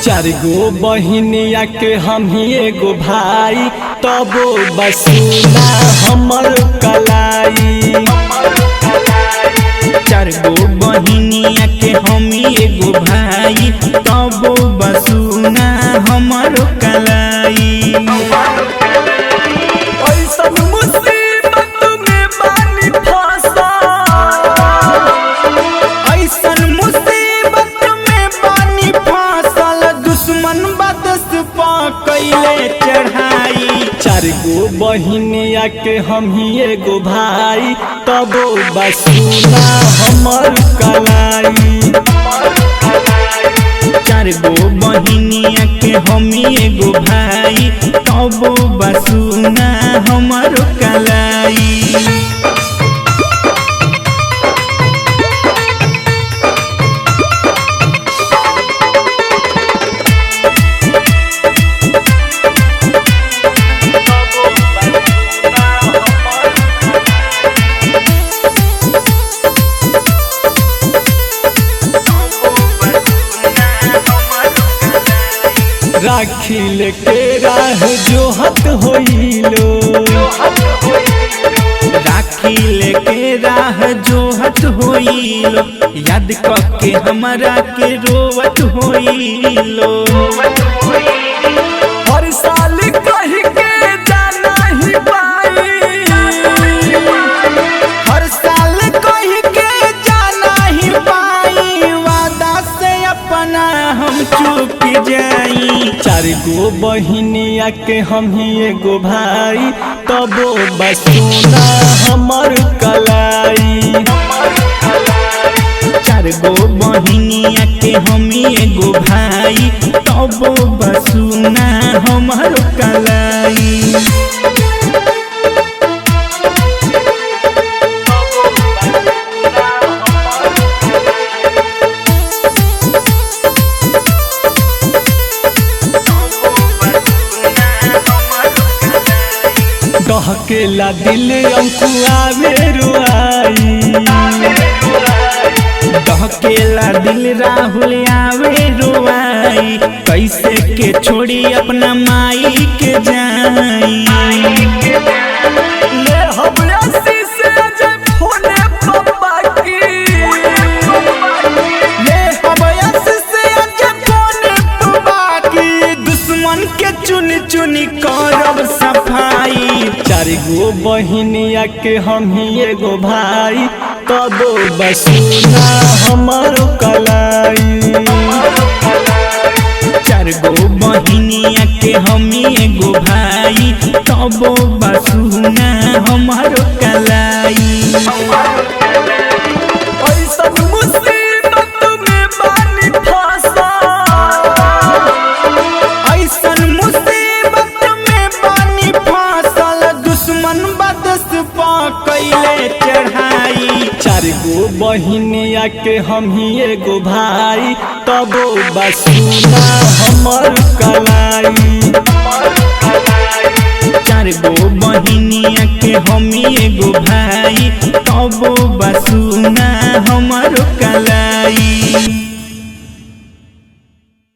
चार गो बहिनिया के हम ही एगो भाई, तबो बसुना हमर कलाई। चार गो बहिनिया के हम एगो भाई, तबो बसुना हमर कलाई। ऐसन मुसीबत में बानी फंसा, ऐसन मुसीबत में बानी फसल, दुश्मन बदस पा कैले चढ़ाई। चार गो बहिनिया के हम ही एगो भाई, तबो बसुना हमर कलाई। चार गो बहिनिया के हम एगो भाई, तबो बसुना हमर कलाई। राखिल के राह जोहत होइलो, राखी लेके राह जोहत होइलो, याद करके हमरा के रोवत होइलो। हर साल कही के जाना ही पाई, हर साल कही के जाना ही पाई, वादा से अपना हम चूक जाई। चार गो बहिनिया के हम ही एगो भाई, तबो बसुना हमर कलाई। चार गो बहिनिया के हम एगो भाई, तबो बसुना हमर कलाई। डहकेला दिल अंकुआ में रुआई, डहकेला दिल राहुल आवे रोआई, कैसे के छोड़ी अपना माई के जाई। ले हबयासी से अजय फोने पप्पा की, ले हबयासी से अजय फोने पप्पा की, दुश्मन के चुनी चुनी करब सफाई। चार गो बहिनिया के हम ही एगो भाई, तबो बसुना हमर कलाई। चार गो बहिनिया के हम एगो भाई, तबो बसुना हमर कलाई। ऐसन मुसीबत में बानी फंसा, ऐसन मुसीबत में बानी फसल, दुश्मन बदस पा कैले चढ़ाई। चार गो बहिनिया के हम ही एगो भाई, तबो बसुना हमर कलाई। चार गो बहिनिया के हम एगो भाई, तबो बसुना हमर कलाई।